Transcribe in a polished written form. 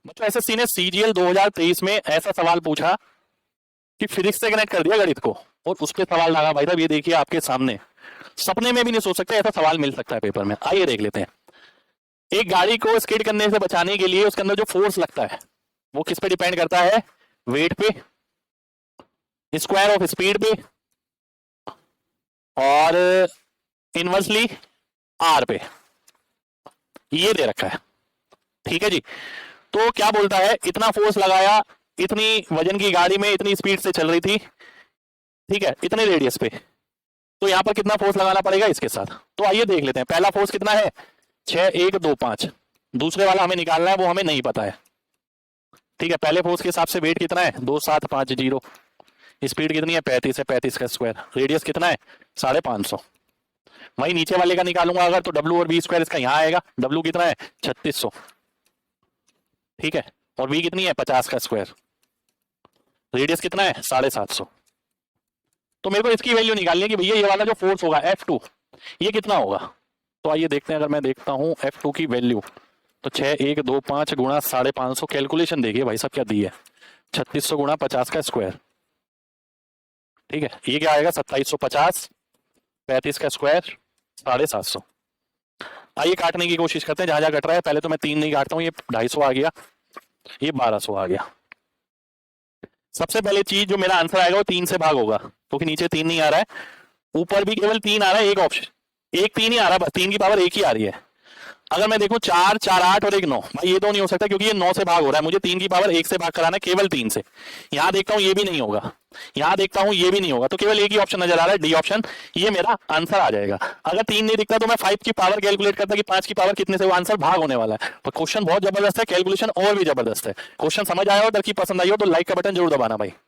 बच्चों एसएससी ने सीजीएल 2023 में ऐसा सवाल पूछा कि फिजिक्स से कनेक्ट कर दिया गणित को, और उस पर सवाल लगा भाई साहब, ये देखिए आपके सामने, सपने में भी नहीं सोच सकते ऐसा सवाल मिल सकता है पेपर में। आइए देख लेते हैं। एक गाड़ी को स्किड करने से बचाने के लिए उसके अंदर जो फोर्स लगता है वो किस पे डिपेंड करता है? वेट पे, स्क्वायर ऑफ स्पीड पे, और इनवर्सली आर पे। ये दे रखा है, ठीक है जी। तो क्या बोलता है, इतना फोर्स लगाया, इतनी वजन की गाड़ी में इतनी स्पीड से चल रही थी, ठीक है, इतने रेडियस पे, तो यहां पर कितना फोर्स लगाना पड़ेगा इसके साथ। तो आइए देख लेते हैं। पहला फोर्स कितना है? 6 1 2 5। दूसरे वाला हमें निकालना है, वो हमें नहीं पता है, ठीक है। पहले फोर्स के हिसाब से वेट कितना है? 2 7 5 0। स्पीड कितनी है? 35 है, 35 का स्क्वायर। रेडियस कितना है? 550। वही नीचे वाले का निकालूंगा अगर, तो डब्ल्यू और बी स्क्वायर इसका यहाँ आएगा। डब्ल्यू कितना है? 3600, ठीक है, और बी कितनी है? 50 का स्क्वायर। रेडियस कितना है? 750। तो मेरे को इसकी वैल्यू निकालनी है कि भैया ये वाला जो फोर्स होगा F2, ये कितना होगा। तो आइए देखते हैं। अगर मैं देखता हूं F2 की वैल्यू, तो 6 1 2 5 गुणा 550। कैलकुलेशन देखिए भाई साहब क्या दी है, 3600 गुणा 50 का स्क्वायर, ठीक है। ये क्या आएगा? 2750, 35 का स्क्वायर, 750। आइए काटने की कोशिश करते हैं जहां जहां कट रहा है। पहले तो मैं 3 नहीं काटता हूं, ये 250 आ गया, ये 1200 आ गया। सबसे पहले चीज जो मेरा आंसर आएगा वो 3 से भाग होगा, क्योंकि नीचे 3 नहीं आ रहा है, ऊपर भी केवल 3 आ रहा है। एक ऑप्शन, एक 3 ही आ रहा है, बस 3 की पावर 1 ही आ रही है। अगर मैं देखूं 4 4 8 और 1 9, भाई ये तो नहीं हो सकता, क्योंकि ये 9 से भाग हो रहा है, मुझे 3 की पावर 1 से भाग कराना है, केवल 3 से। यहां देखता हूं ये भी नहीं होगा, यहां देखता हूं ये भी नहीं होगा, तो केवल एक ही ऑप्शन नजर आ रहा है, डी ऑप्शन। ये मेरा आंसर आ जाएगा। अगर 3 नहीं दिखता तो मैं 5 की पावर कैलकुलेट करता कि 5 की पावर कितने से वो आंसर भाग होने वाला है। तो क्वेश्चन बहुत जबरदस्त है, कैलकुलेशन और भी जबरदस्त है। क्वेश्चन समझ आया हो, अगर की पसंद आई हो तो लाइक का बटन जरूर दबाना भाई।